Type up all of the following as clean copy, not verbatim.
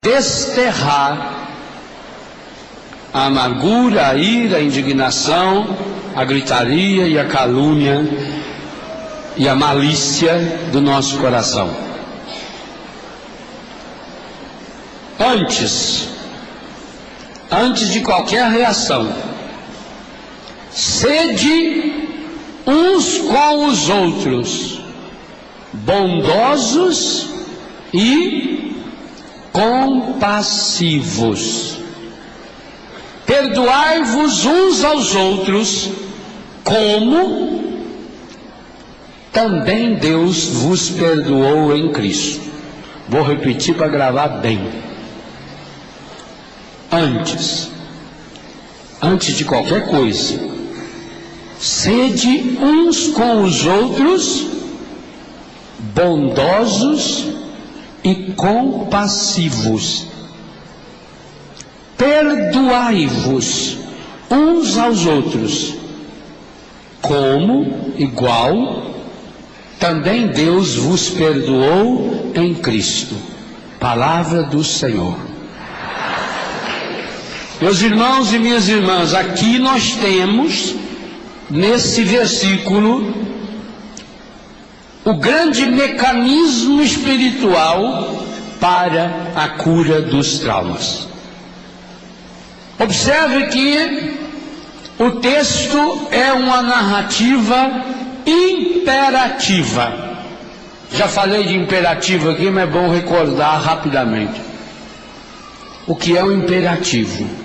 desterrar a amargura, a ira, a indignação, a gritaria e a calúnia e a malícia do nosso coração. Antes de qualquer reação, sede uns com os outros, bondosos e compassivos. Perdoai-vos uns aos outros, como também Deus vos perdoou em Cristo. Vou repetir para gravar bem. Antes de qualquer coisa, sede uns com os outros, bondosos e compassivos. Perdoai-vos uns aos outros, como, igual, também Deus vos perdoou em Cristo. Palavra do Senhor. Meus irmãos e minhas irmãs, aqui nós temos, nesse versículo, o grande mecanismo espiritual para a cura dos traumas. Observe que o texto é uma narrativa imperativa. Já falei de imperativo aqui, mas é bom recordar rapidamente. O que é o imperativo?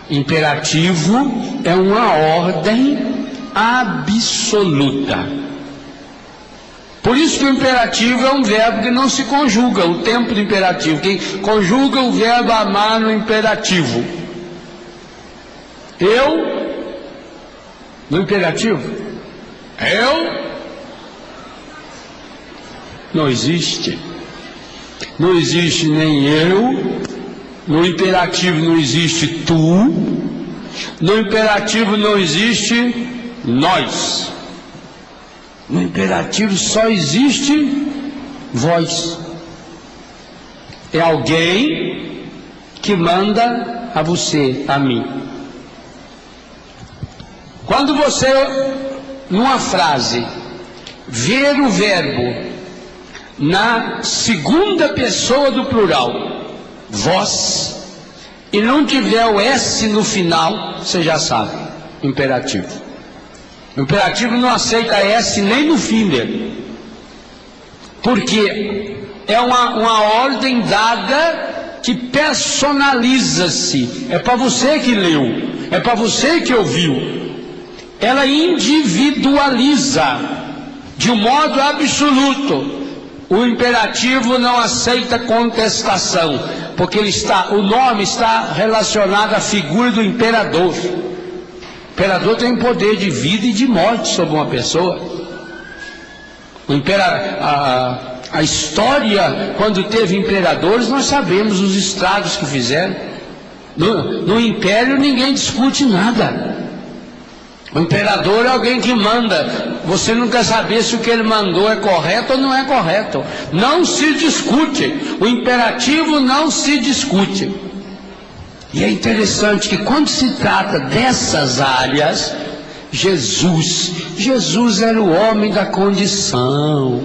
Imperativo é uma ordem absoluta. Por isso que o imperativo é um verbo que não se conjuga, o tempo do imperativo. Quem conjuga o verbo amar no imperativo? Eu, no imperativo, não existe. Não existe nem eu. No imperativo não existe tu. No imperativo não existe nós. No imperativo só existe vós. É alguém que manda a você, a mim. Quando você, numa frase, ver o verbo na segunda pessoa do plural, vós, e não tiver o S no final, você já sabe, imperativo. O imperativo não aceita S nem no fim dele, porque é uma ordem dada que personaliza-se. É para você que leu, é para você que ouviu. Ela individualiza de um modo absoluto. O imperativo não aceita contestação, porque o nome está relacionado à figura do imperador. O imperador tem poder de vida e de morte sobre uma pessoa. A história, quando teve imperadores, nós sabemos os estragos que fizeram. No império ninguém discute nada. O imperador é alguém que manda. Você não quer saber se o que ele mandou é correto ou não é correto. Não se discute. O imperativo não se discute. E é interessante que quando se trata dessas áreas, Jesus era o homem da condição.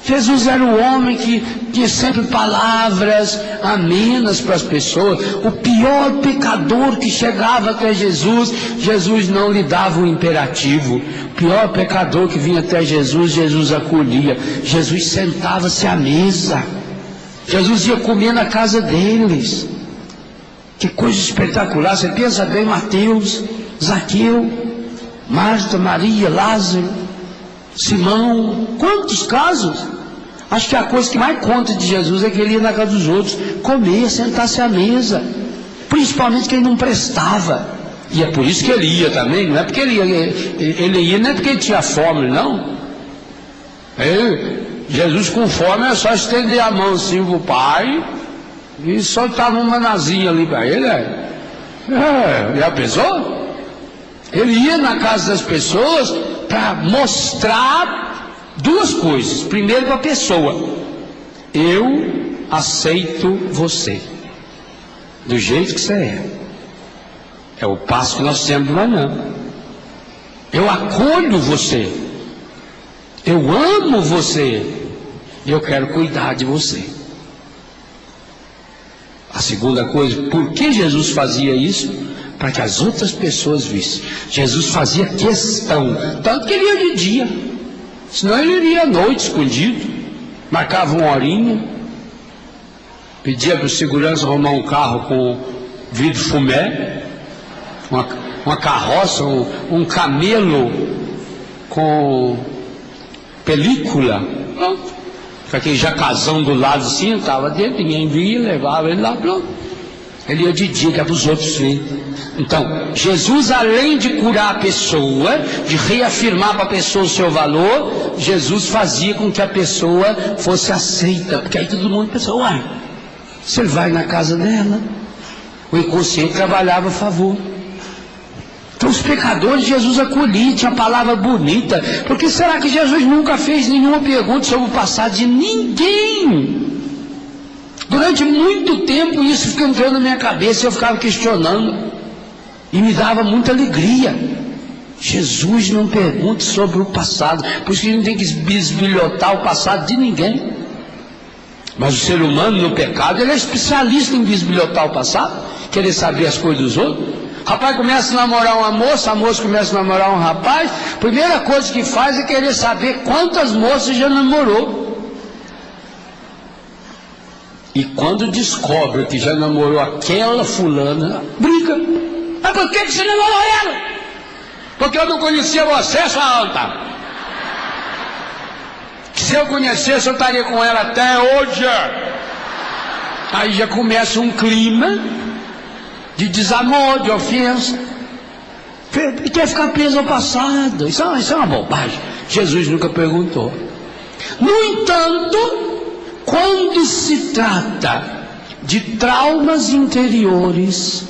Jesus era o homem que tinha sempre palavras amenas para as pessoas. O pior pecador que chegava até Jesus, Jesus não lhe dava o imperativo. O pior pecador que vinha até Jesus, Jesus acolhia. Jesus sentava-se à mesa. Jesus ia comer na casa deles. Que coisa espetacular. Você pensa bem, Mateus, Zaqueu, Marta, Maria, Lázaro, Simão, quantos casos? Acho que a coisa que mais conta de Jesus é que ele ia na casa dos outros, comer, sentar-se à mesa, principalmente quem não prestava. E é por isso que ele ia também, não é porque ele ia não é porque ele tinha fome, não. Jesus com fome é só estender a mão assim para o Pai e soltava um manazinho ali para ele. Já pensou? Ele ia na casa das pessoas para mostrar duas coisas. Primeiro, para a pessoa: eu aceito você, do jeito que você é. É o passo que nós temos de manhã. Eu acolho você, eu amo você, eu quero cuidar de você. A segunda coisa, por que Jesus fazia isso? Para que as outras pessoas vissem. Jesus fazia questão, tanto que ele ia de dia, senão ele iria à noite escondido, marcava uma horinha, pedia para o segurança arrumar um carro com vidro fumé, uma carroça, um camelo com película, pronto. Com aquele jacazão do lado assim, estava dentro, ninguém via, levava ele lá, pronto. Ele ia de dia, que é para os outros verem. Então, Jesus, além de curar a pessoa, de reafirmar para a pessoa o seu valor, Jesus fazia com que a pessoa fosse aceita, porque aí todo mundo pensou, uai, se ele vai na casa dela, o inconsciente trabalhava a favor. Então os pecadores Jesus acolhia, tinha palavra bonita. Por que será que Jesus nunca fez nenhuma pergunta sobre o passado de ninguém? Durante muito tempo isso ficou entrando na minha cabeça, eu ficava questionando, e me dava muita alegria. Jesus não pergunta sobre o passado, por isso que a gente tem que bisbilhotar o passado de ninguém. Mas o ser humano no pecado, ele é especialista em bisbilhotar o passado, querer saber as coisas dos outros. O rapaz começa a namorar uma moça, a moça começa a namorar um rapaz, a primeira coisa que faz é querer saber quantas moças já namorou. E quando descobre que já namorou aquela fulana, briga. Mas por que você namorou ela? Porque eu não conhecia você, sua anta. Se eu conhecesse, eu estaria com ela até hoje. Aí já começa um clima de desamor, de ofensa. E quer ficar preso ao passado. Isso é uma bobagem. Jesus nunca perguntou. No entanto, quando se trata de traumas interiores,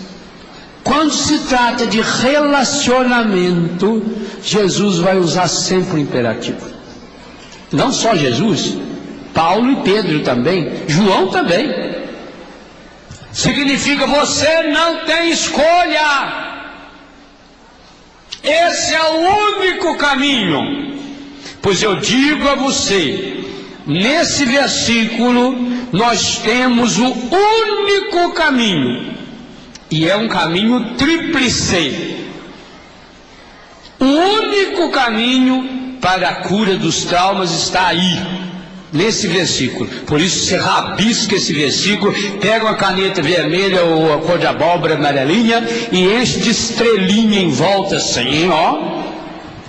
quando se trata de relacionamento, Jesus vai usar sempre o imperativo. Não só Jesus, Paulo e Pedro também, João também. Significa você não tem escolha. Esse é o único caminho. Pois eu digo a você, nesse versículo nós temos o único caminho, e é um caminho tríplice. O único caminho para a cura dos traumas está aí, nesse versículo. Por isso você rabisca esse versículo, pega uma caneta vermelha ou a cor de abóbora amarelinha e enche de estrelinha em volta assim, ó.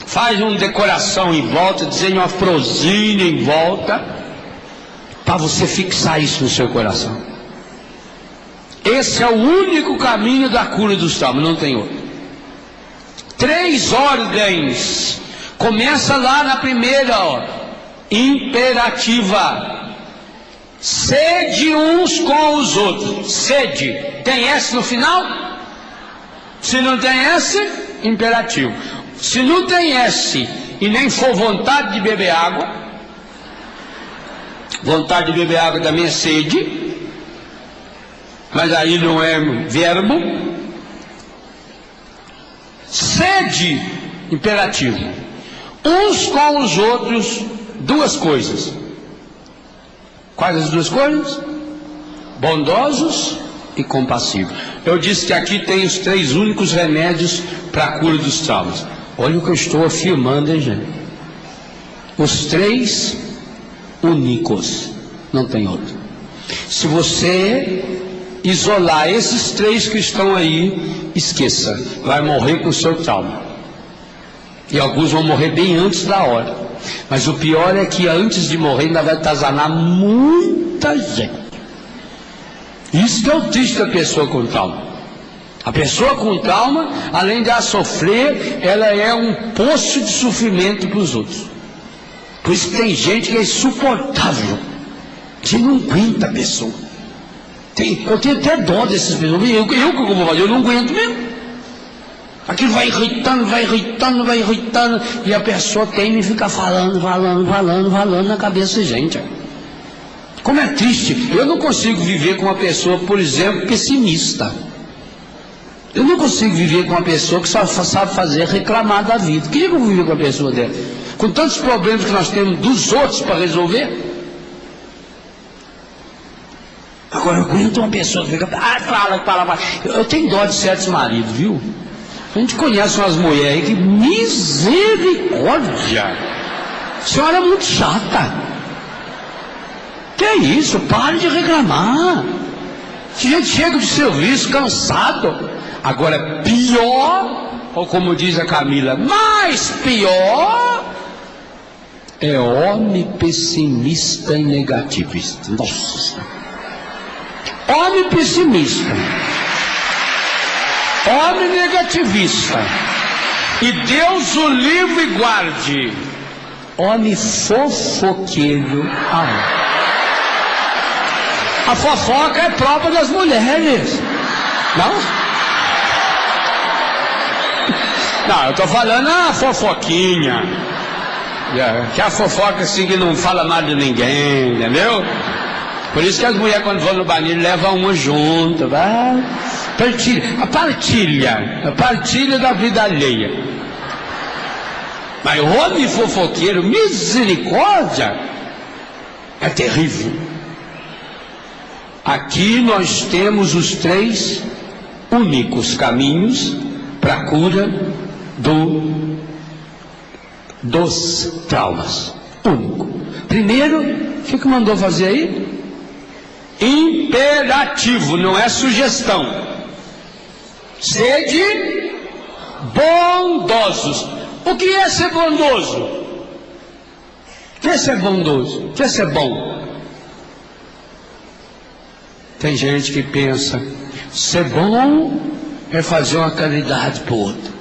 Faz uma decoração em volta, desenha uma florzinha em volta, para você fixar isso no seu coração. Esse é o único caminho da cura dos traumas, não tem outro. 3 ordens. Começa lá na primeira ordem. Imperativa. Sede uns com os outros. Sede. Tem S no final? Se não tem S, imperativo. Se não tem S e nem for vontade de beber água, vontade de beber água também é sede, mas aí não é verbo. Sede, imperativo. Uns com os outros, 2 coisas. Quais as 2 coisas? Bondosos e compassivos. Eu disse que aqui tem os 3 únicos remédios para a cura dos traumas. Olha o que eu estou afirmando, hein, gente? Os 3 únicos, não tem outro. Se você isolar esses 3 que estão aí, esqueça, vai morrer com o seu trauma. E alguns vão morrer bem antes da hora. Mas o pior é que antes de morrer ainda vai atazanar muita gente. Isso que é o triste da pessoa com trauma. A pessoa com trauma, além de ela sofrer, ela é um poço de sofrimento para os outros. Por isso que tem gente que é insuportável, que não aguenta a pessoa. Eu tenho até dó dessas pessoas. Eu como vou fazer? Eu não aguento mesmo. Aquilo vai irritando, e a pessoa tem que ficar falando na cabeça da gente. Como é triste. Eu não consigo viver com uma pessoa, por exemplo, pessimista. Eu não consigo viver com uma pessoa que só sabe fazer reclamar da vida. Que eu vou viver com uma pessoa dela? Com tantos problemas que nós temos dos outros para resolver. Agora eu aguento uma pessoa que fica, fala. Eu tenho dó de certos maridos, viu? A gente conhece umas mulheres aí que, misericórdia! A senhora é muito chata. Que é isso? Pare de reclamar. A gente chega de serviço cansado. Agora, pior, ou como diz a Camila, mais pior, é homem pessimista e negativista. Nossa! Homem pessimista, homem negativista, e Deus o livre e guarde, homem fofoqueiro. A fofoca é própria das mulheres, não? Não, eu estou falando a fofoquinha, que é a fofoca assim que não fala mal de ninguém, entendeu? Por isso que as mulheres, quando vão no banheiro, levam uma junto. A partilha da vida alheia. Mas o homem fofoqueiro, misericórdia, é terrível. Aqui nós temos os 3 únicos caminhos para a cura dos traumas. Único. Primeiro, o que mandou fazer aí? Imperativo, não é sugestão. Sede bondosos. O que é ser bondoso? O que é ser bondoso? O que é ser bom? Tem gente que pensa, ser bom é fazer uma caridade para o outro.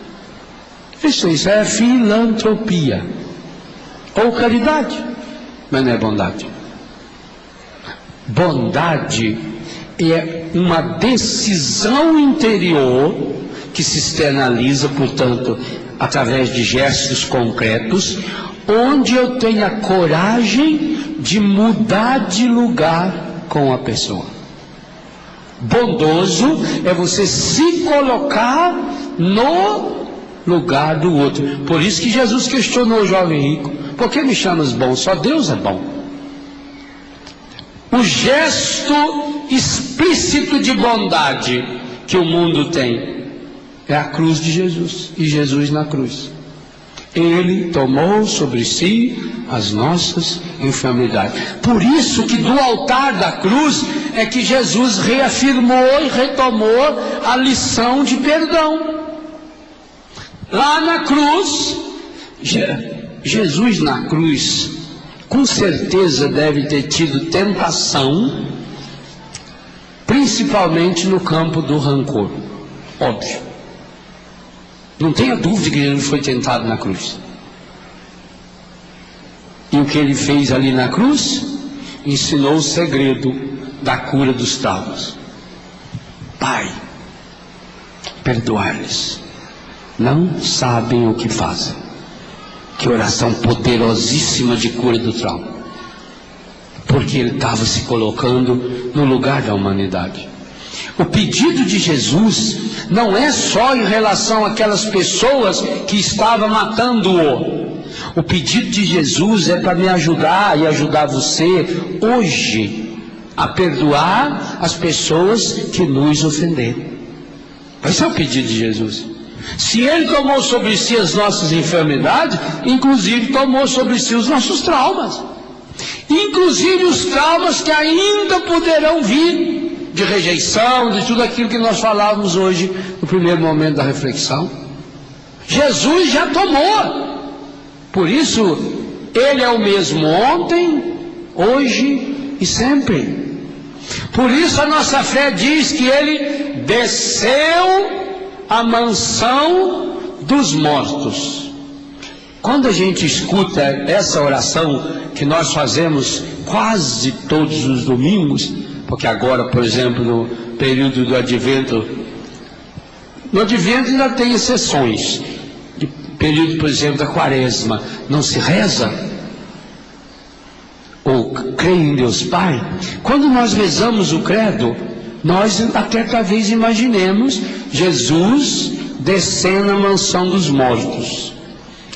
Isso é filantropia. Ou caridade, mas não é bondade. Bondade é uma decisão interior que se externaliza, portanto, através de gestos concretos, onde eu tenho a coragem de mudar de lugar com a pessoa. Bondoso é você se colocar no lugar do outro. Por isso que Jesus questionou o jovem rico: por que me chamas bom? Só Deus é bom. O gesto explícito de bondade que o mundo tem é a cruz de Jesus, e Jesus na cruz. Ele tomou sobre si as nossas enfermidades. Por isso que do altar da cruz é que Jesus reafirmou e retomou a lição de perdão. Lá na cruz, Jesus na cruz, com certeza deve ter tido tentação, principalmente no campo do rancor. Óbvio. Não tenha dúvida que ele foi tentado na cruz. E o que ele fez ali na cruz? Ensinou o segredo da cura dos traumas. Pai, perdoai-lhes, não sabem o que fazem. Que oração poderosíssima de cura do trauma. Porque ele estava se colocando no lugar da humanidade. O pedido de Jesus não é só em relação àquelas pessoas que estavam matando-o. O pedido de Jesus é para me ajudar e ajudar você hoje a perdoar as pessoas que nos ofenderam. Esse é o pedido de Jesus. Se ele tomou sobre si as nossas enfermidades, inclusive tomou sobre si os nossos traumas. Inclusive os traumas que ainda poderão vir de rejeição, de tudo aquilo que nós falávamos hoje no primeiro momento da reflexão. Jesus já tomou. Por isso, ele é o mesmo ontem, hoje e sempre. Por isso a nossa fé diz que ele desceu a mansão dos mortos. Quando a gente escuta essa oração que nós fazemos quase todos os domingos, porque agora, por exemplo, no período do Advento, no Advento ainda tem exceções. No período, por exemplo, da Quaresma, não se reza? Ou creio em Deus Pai, quando nós rezamos o credo, nós até talvez imaginemos Jesus descendo à mansão dos mortos,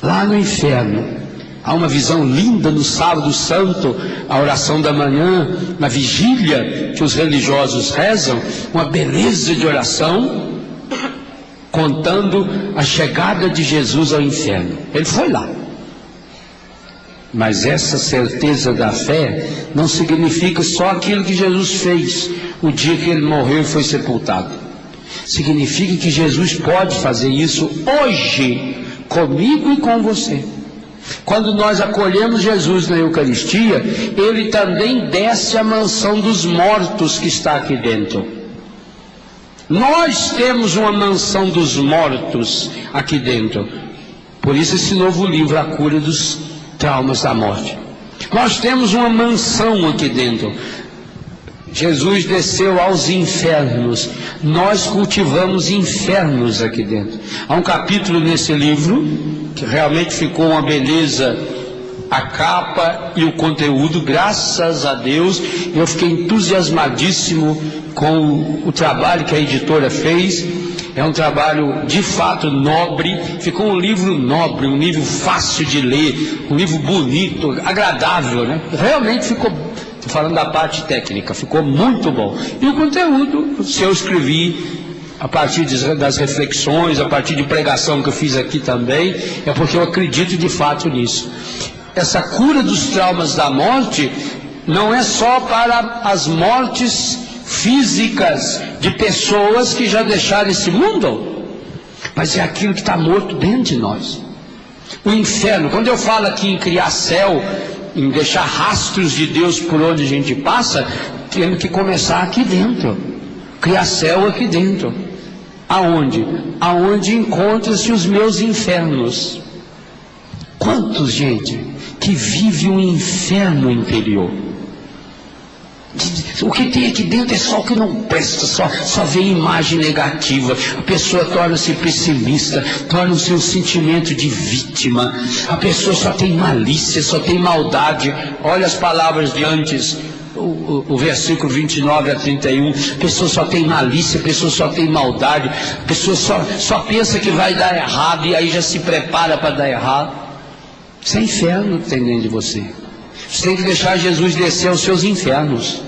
lá no inferno. Há uma visão linda no sábado santo, a oração da manhã, na vigília que os religiosos rezam, uma beleza de oração, contando a chegada de Jesus ao inferno. Ele foi lá. Mas essa certeza da fé não significa só aquilo que Jesus fez o dia que ele morreu e foi sepultado. Significa que Jesus pode fazer isso hoje, comigo e com você. Quando nós acolhemos Jesus na Eucaristia, ele também desce à mansão dos mortos que está aqui dentro. Nós temos uma mansão dos mortos aqui dentro. Por isso esse novo livro, A Cura dos Traumas da Morte. Nós temos uma mansão aqui dentro. Jesus desceu aos infernos. Nós cultivamos infernos aqui dentro. Há um capítulo nesse livro que realmente ficou uma beleza, a capa e o conteúdo, graças a Deus. Eu fiquei entusiasmadíssimo com o trabalho que a editora fez. É um trabalho de fato nobre, ficou um livro nobre, um livro fácil de ler, um livro bonito, agradável, né? Realmente ficou, estou falando da parte técnica, ficou muito bom. E o conteúdo, se eu escrevi a partir das reflexões, a partir de pregação que eu fiz aqui também, é porque eu acredito de fato nisso. Essa cura dos traumas da morte não é só para as mortes físicas de pessoas que já deixaram esse mundo, mas é aquilo que está morto dentro de nós. O inferno, quando eu falo aqui em criar céu, em deixar rastros de Deus por onde a gente passa, temos que começar aqui dentro, criar céu aqui dentro. Aonde? Aonde encontram-se os meus infernos. Quantos, gente, que vive um inferno interior? O que tem aqui dentro é só o que não presta, só vem imagem negativa. A pessoa torna-se pessimista, torna-se um sentimento de vítima. A pessoa só tem malícia, só tem maldade. Olha as palavras de antes, o versículo 29 a 31. A pessoa só tem malícia, a pessoa só tem maldade, a pessoa só pensa que vai dar errado e aí já se prepara para dar errado. Isso é inferno que tem dentro de você. Você tem que deixar Jesus descer aos seus infernos.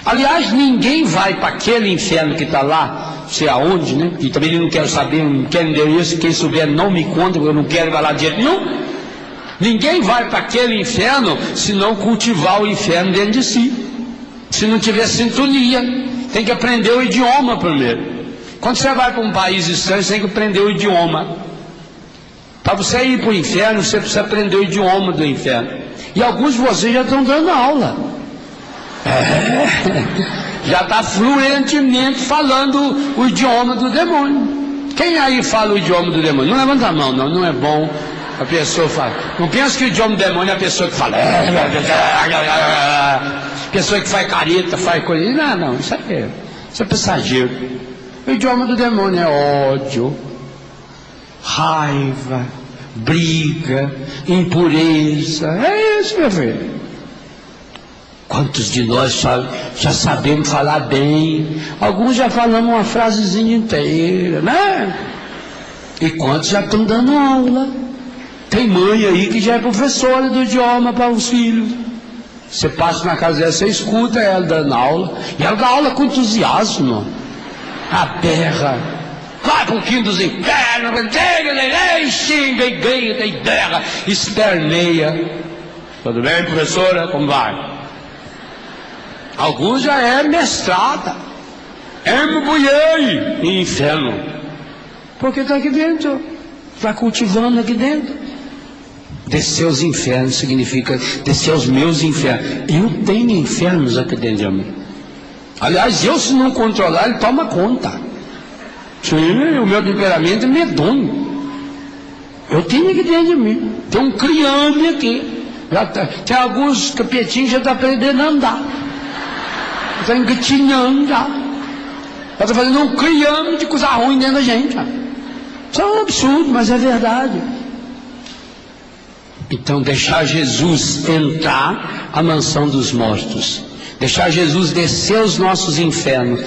Aliás, ninguém vai para aquele inferno que está lá, sei aonde, né? E também eu não quero saber, não quero endereço, quem souber não me conta, eu não quero ir lá de jeito nenhum. Ninguém vai para aquele inferno se não cultivar o inferno dentro de si. Se não tiver sintonia, tem que aprender o idioma primeiro. Quando você vai para um país estranho, você tem que aprender o idioma. Para você ir para o inferno, você precisa aprender o idioma do inferno. E alguns de vocês já estão dando aula. Já está fluentemente falando o idioma do demônio. Quem aí fala o idioma do demônio? Não levanta a mão, não é bom. A pessoa fala. Não pensa que o idioma do demônio é a pessoa que fala. Pessoa que faz careta, faz coisa. Não, isso é passageiro. O idioma do demônio é ódio, raiva, briga, impureza. É isso, meu filho. Quantos de nós já sabemos falar bem? Alguns já falamos uma frasezinha inteira, né? E quantos já estão dando aula? Tem mãe aí que já é professora do idioma para os filhos. Você passa na casa dela, você escuta ela dando aula. E ela dá aula com entusiasmo. A berra. Vai para o quinto dos infernos, xinga e grita e berra, esperneia. Tudo bem, professora? Como vai? Alguns já é mestrada. Mergulhei em inferno. Porque está aqui dentro. Está cultivando aqui dentro. Descer aos infernos significa descer aos meus infernos. Eu tenho infernos aqui dentro de mim. Aliás, eu se não controlar, ele toma conta. Sim, o meu temperamento é medonho. Eu tenho aqui dentro de mim. Tem um criame aqui. Tem alguns capetinhos que já estão aprendendo a andar. Está engatinhando já. Está fazendo um criame de coisa ruim dentro da gente. Já. Isso é um absurdo, mas é verdade. Então, deixar Jesus entrar à mansão dos mortos, deixar Jesus descer aos nossos infernos,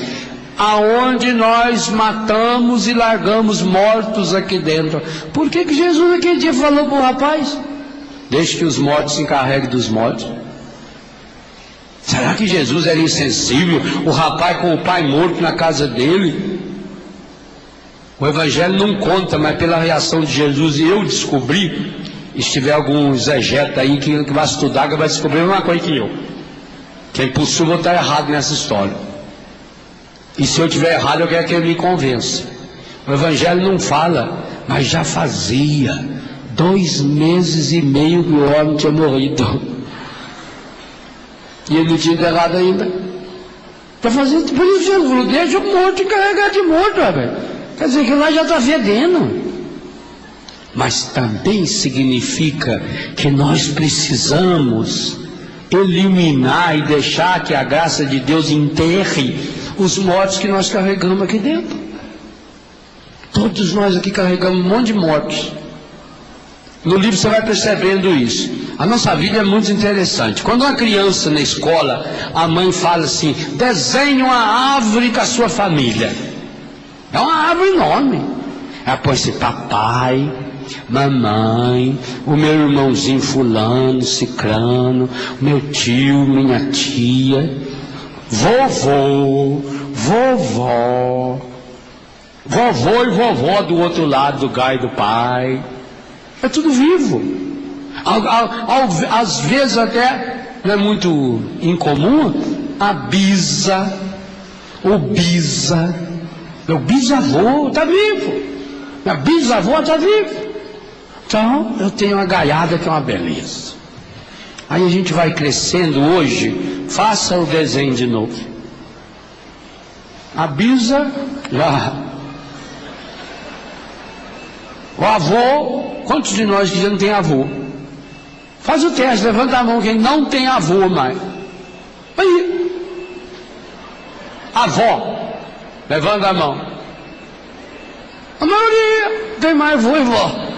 aonde nós matamos e largamos mortos aqui dentro. Por que Jesus aquele dia falou para o rapaz: deixe que os mortos se encarreguem dos mortos? Será que Jesus era insensível? O rapaz com o pai morto na casa dele? O Evangelho não conta, mas pela reação de Jesus, e eu descobri, e se tiver algum exegeta aí que vai estudar, que vai descobrir uma coisa que eu. Que é impossível estar errado nessa história. E se eu estiver errado, eu quero que ele me convença. O Evangelho não fala, mas já fazia 2 meses e meio que o homem tinha morrido. E ele não tinha enterrado ainda. Está fazendo, por isso Jesus falou: deixa o morto encarregar de morto, velho. Quer dizer que lá já está fedendo. Mas também significa que nós precisamos eliminar e deixar que a graça de Deus enterre os mortos que nós carregamos aqui dentro. Todos nós aqui carregamos um monte de mortos. No livro você vai percebendo isso. A nossa vida é muito interessante. Quando uma criança na escola, a mãe fala assim: desenhe uma árvore com a sua família. É uma árvore enorme. Ela põe assim: papai, mamãe, o meu irmãozinho fulano, cicrano, meu tio, minha tia, vovô, vovó, vovô e vovó do outro lado do galho do pai. É tudo vivo. Às vezes até não é muito incomum a bisa, o bisa, meu bisavô está vivo, minha bisavó está vivo. Então eu tenho uma gaiada que é uma beleza. Aí a gente vai crescendo. Hoje, faça o desenho de novo. A bisa já. O avô, quantos de nós que já não tem avô? Faz o teste, levanta a mão quem não tem avô mais. Aí. Avó, levanta a mão. A maioria tem mais vô e vó.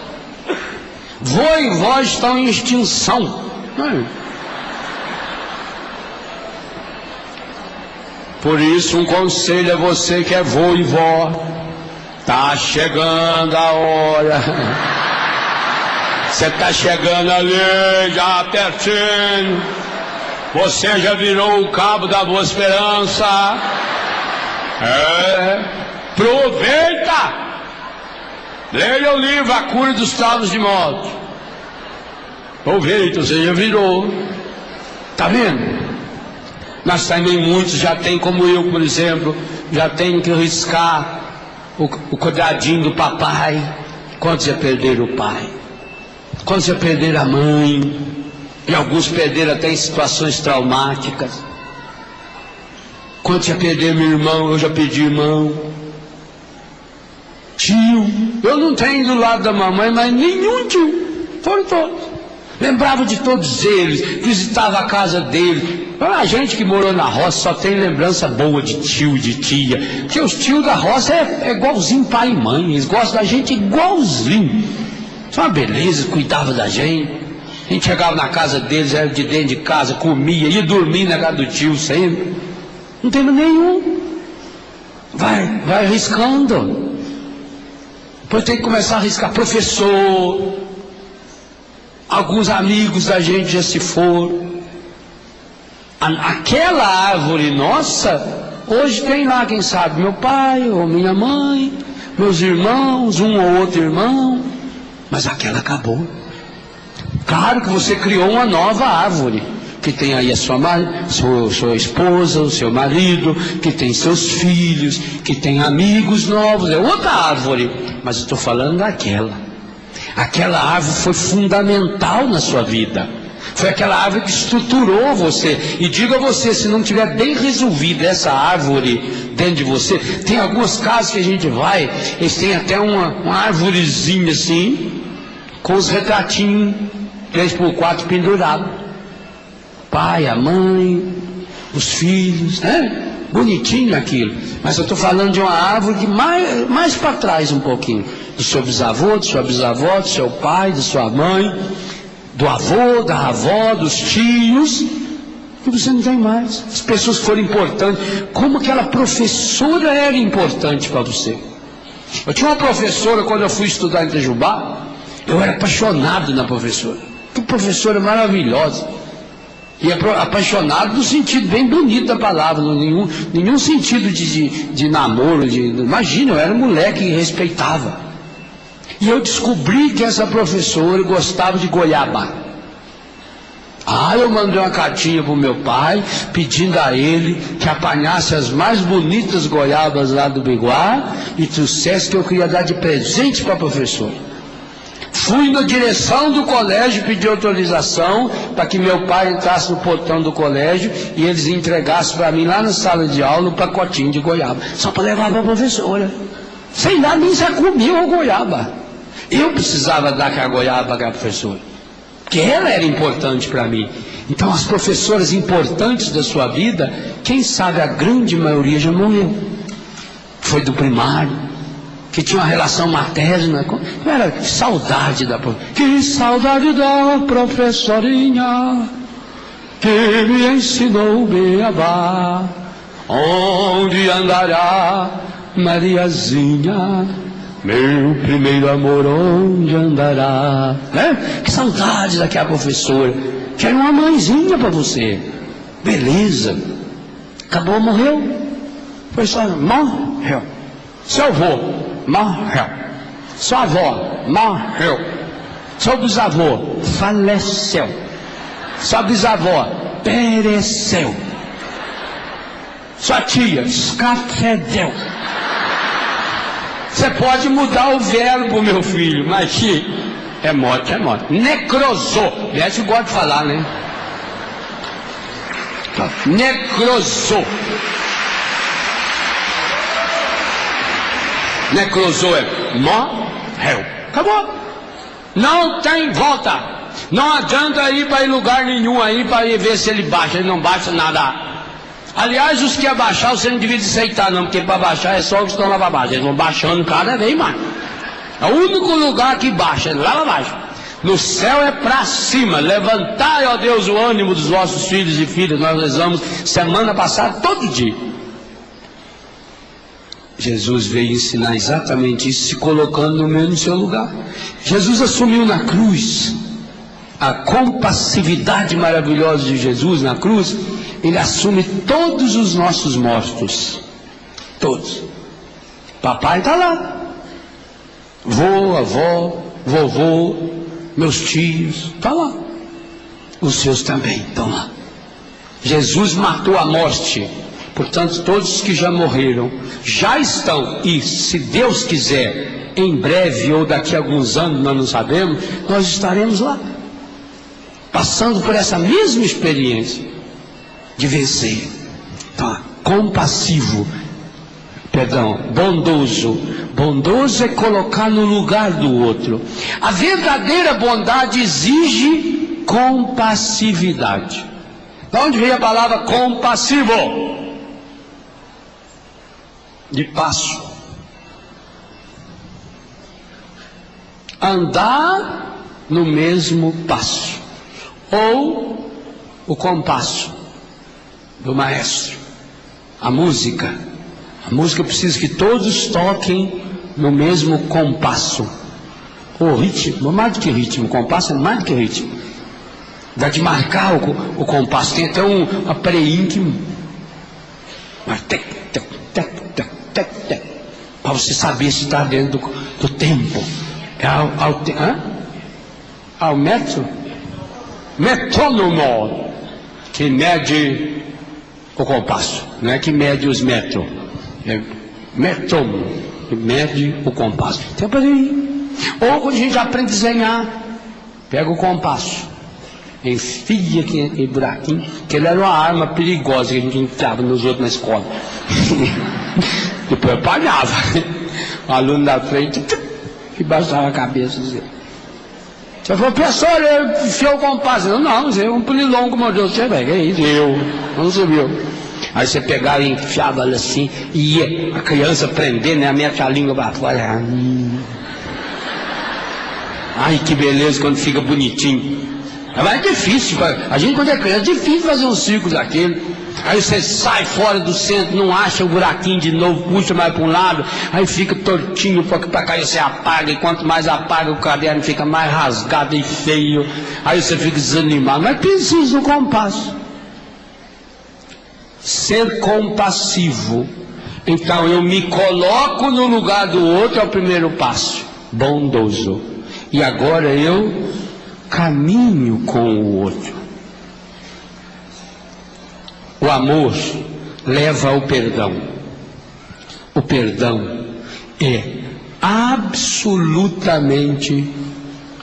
Vô e vó estão em extinção. Por isso, um conselho a você que é vô e vó: tá chegando a hora. Você está chegando ali, já pertinho. Você já virou o cabo da Boa Esperança. Aproveita. Leia o livro A Cura dos Traumas de Morte. Aproveita, você já virou. Está vendo? Mas também muitos já tem, como eu, por exemplo, já tenho que riscar o quadradinho do papai. Quantos já perderam o pai? Quantos já perderam a mãe? E alguns perderam até em situações traumáticas. Quantos já perderam meu irmão? Eu já perdi irmão. Tio, eu não tenho do lado da mamãe, mas nenhum tio. Foram todos. Lembrava de todos eles, visitava a casa deles. A gente que morou na roça só tem lembrança boa de tio e de tia. Porque os tios da roça é igualzinho pai e mãe. Eles gostam da gente igualzinho. Isso é uma beleza, cuidava da gente. A gente chegava na casa deles, era de dentro de casa, comia, ia dormir na casa do tio sempre. Não tem nenhum. Vai arriscando. Depois tem que começar a arriscar. Professor, alguns amigos da gente já se foram. Aquela árvore nossa, hoje tem lá, quem sabe, meu pai ou minha mãe, meus irmãos, um ou outro irmão. Mas aquela acabou. Claro que você criou uma nova árvore, que tem aí a sua esposa, o seu marido, que tem seus filhos, que tem amigos novos, é outra árvore. Mas eu estou falando daquela. Aquela árvore foi fundamental na sua vida. Foi aquela árvore que estruturou você. E diga a você, se não tiver bem resolvida essa árvore dentro de você, tem algumas casas que a gente vai, eles têm até uma árvorezinha assim, com os retratinhos 3x4 pendurados. Pai, a mãe, os filhos, né? Bonitinho aquilo. Mas eu estou falando de uma árvore que mais para trás um pouquinho. Do seu bisavô, de sua bisavó, do seu pai, de sua mãe. do avô, da avó, dos tios, que você não tem mais. As pessoas foram importantes. Como aquela professora era importante para você. Eu tinha uma professora, quando eu fui estudar em Itajubá, eu era apaixonado na professora. Que professora maravilhosa. E apaixonado no sentido bem bonito da palavra, nenhum sentido de namoro. Imagina, eu era um moleque que respeitava. E eu descobri que essa professora gostava de goiaba. Eu mandei uma cartinha para o meu pai, pedindo a ele que apanhasse as mais bonitas goiabas lá do Biguá e trouxesse, que eu queria dar de presente para a professora. Fui na direção do colégio, pedi autorização para que meu pai entrasse no portão do colégio e eles entregassem para mim lá na sala de aula um pacotinho de goiaba, só para levar para a professora. Sem dar nem se comia a goiaba. Eu precisava dar aquela goiaba para aquela professora, porque ela era importante para mim. Então as professoras importantes da sua vida, quem sabe a grande maioria já morreu. Foi do primário, que tinha uma relação materna. Era que saudade da professora. Que saudade da professorinha que me ensinou o beabá. Onde andará Mariazinha? Meu primeiro amor, onde andará? Que saudade daquela professora, que era uma mãezinha para você. Beleza. Acabou, morreu. Foi só, morreu. Seu avô, morreu. Sua avó, morreu. Seu bisavô, faleceu. Sua bisavó, pereceu. Sua tia, escafedeu. Você pode mudar o verbo, meu filho, mas que é morte, é morte. Necrosou. Aliás, eu gosto de falar, né? Necrosou. Necrosou é morreu. Acabou. Não tem volta. Não adianta ir para lugar nenhum aí para ir ver se ele baixa. Ele não baixa nada. Aliás, os que abaixar, você não devia aceitar não, porque para baixar é só os que estão lá para baixo. Eles vão baixando cada vez mais. É o único lugar que baixa, é lá para baixo. No céu é para cima. Levantai, ó Deus, o ânimo dos vossos filhos e filhas. Nós rezamos semana passada, todo dia. Jesus veio ensinar exatamente isso, se colocando no mesmo seu lugar. Jesus assumiu na cruz a compassividade maravilhosa de Jesus na cruz. Ele assume todos os nossos mortos. Todos. Papai está lá. Vô, avó, vovô, meus tios, está lá. Os seus também estão lá. Jesus matou a morte. Portanto, todos que já morreram, já estão, e se Deus quiser, em breve ou daqui a alguns anos, nós não sabemos, nós estaremos lá. Passando por essa mesma experiência de vencer. Então, compassivo, bondoso. Bondoso é colocar no lugar do outro. A verdadeira bondade exige compassividade. De onde veio a palavra compassivo? De passo. Andar no mesmo passo. Ou o compasso do maestro. A música precisa que todos toquem no mesmo compasso. O ritmo, mais do que ritmo, compasso é mais do que ritmo. Dá de marcar o compasso. Tem até um aparelhinho que para você saber se está dentro do tempo. É o metrônomo que mede o compasso, não é que mede os metros, é metrônomo que mede o compasso. Tem para aí. Ou quando a gente aprende a desenhar, pega o compasso, enfia aquele buraquinho, que ele era uma arma perigosa que a gente enfiava nos outros na escola. Depois apanhava. O aluno da frente e baixava a cabeça dele. Você falou, professor, eu enfiou o compasso. Não, você é um pulilongo, meu Deus, você velho, é isso, não subiu. Aí você pegava e enfiava ela assim, e ia a criança prender, né, mete a língua para fora. Ai, que beleza quando fica bonitinho. É difícil, a gente quando é criança, é difícil fazer um círculo daquele. Aí você sai fora do centro, não acha o buraquinho de novo, puxa mais para um lado, aí fica tortinho para cair, você apaga, e quanto mais apaga o caderno fica mais rasgado e feio, aí você fica desanimado, mas precisa do compasso. Ser compassivo, então eu me coloco no lugar do outro, é o primeiro passo, bondoso, e agora eu caminho com o outro. O amor leva ao perdão. O perdão é absolutamente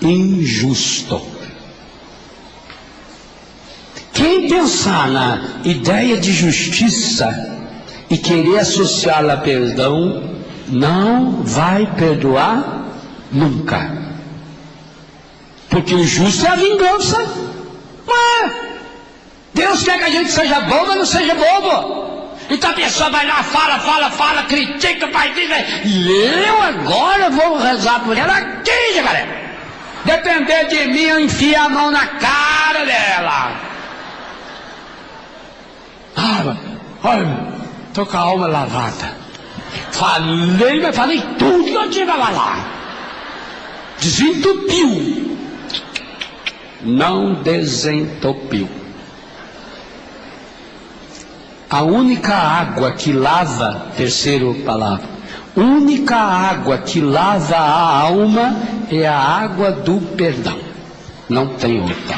injusto. Quem pensar na ideia de justiça e querer associá-la a perdão, não vai perdoar nunca. Porque o justo é a vingança. Deus quer que a gente seja bom, mas não seja bobo. Então a pessoa vai lá, fala, critica, pai, e eu agora vou rezar por ela aqui, jacaré. Depender de mim, eu enfio a mão na cara dela. Tô com a alma lavada. Falei tudo que eu tinha que falar. Desentupiu. Não desentupiu. A única água que lava, terceira palavra, única água que lava a alma é a água do perdão. Não tem outra.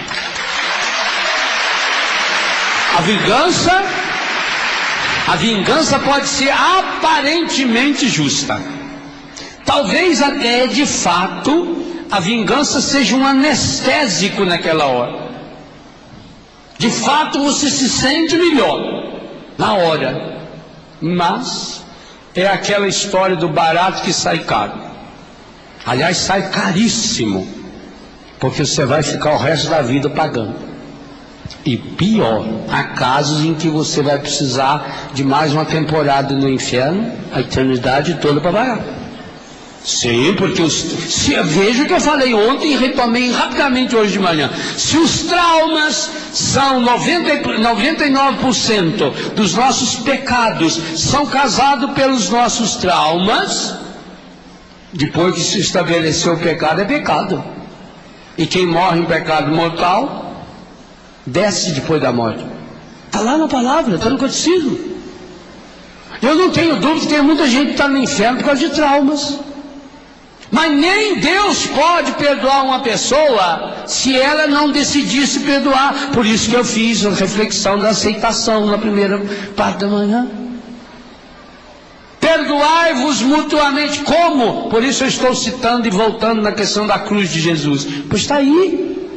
A vingança pode ser aparentemente justa. Talvez até de fato a vingança seja um anestésico naquela hora. De fato você se sente melhor na hora, mas é aquela história do barato que sai caro. Aliás, sai caríssimo, porque você vai ficar o resto da vida pagando. E pior, há casos em que você vai precisar de mais uma temporada no inferno, a eternidade toda para pagar. Sim, porque veja o que eu falei ontem e retomei rapidamente hoje de manhã. Se os traumas são 99% dos nossos pecados são causados pelos nossos traumas, depois que se estabeleceu o pecado, é pecado. E quem morre em pecado mortal, desce depois da morte. Está lá na palavra, está no catecismo. Eu não tenho dúvida que tem muita gente que está no inferno por causa de traumas. Mas nem Deus pode perdoar uma pessoa se ela não decidisse perdoar. Por isso que eu fiz a reflexão da aceitação na primeira parte da manhã. Perdoai-vos mutuamente. Como? Por isso eu estou citando e voltando na questão da cruz de Jesus. Pois está aí.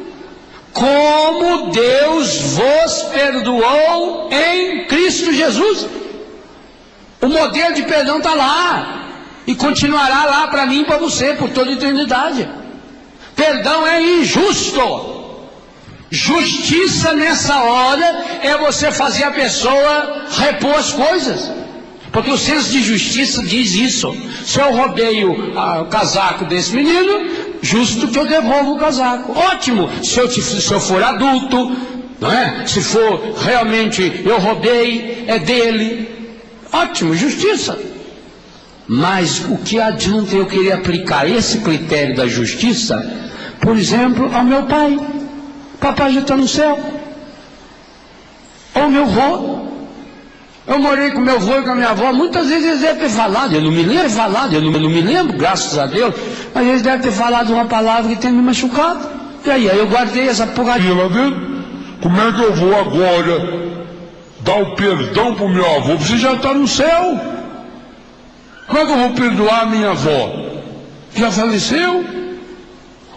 Como Deus vos perdoou em Cristo Jesus. O modelo de perdão está lá. E continuará lá para mim e para você por toda a eternidade. Perdão é injusto. Justiça nessa hora é você fazer a pessoa repor as coisas. Porque o senso de justiça diz isso. Se eu roubei o casaco desse menino, justo que eu devolva o casaco. Ótimo, se eu for adulto, não é? Se for realmente eu roubei, é dele. Ótimo, justiça. Mas o que adianta eu querer aplicar esse critério da justiça, por exemplo, ao meu pai? Papai já está no céu. Ou meu avô. Eu morei com meu avô e com a minha avó, muitas vezes eles devem ter falado, eu não me lembro, graças a Deus, mas eles devem ter falado uma palavra que tem me machucado. E aí eu guardei essa porcaria lá dentro. Como é que eu vou agora dar o perdão para o meu avô? Você já está no céu. Como é que eu vou perdoar a minha avó? Já faleceu?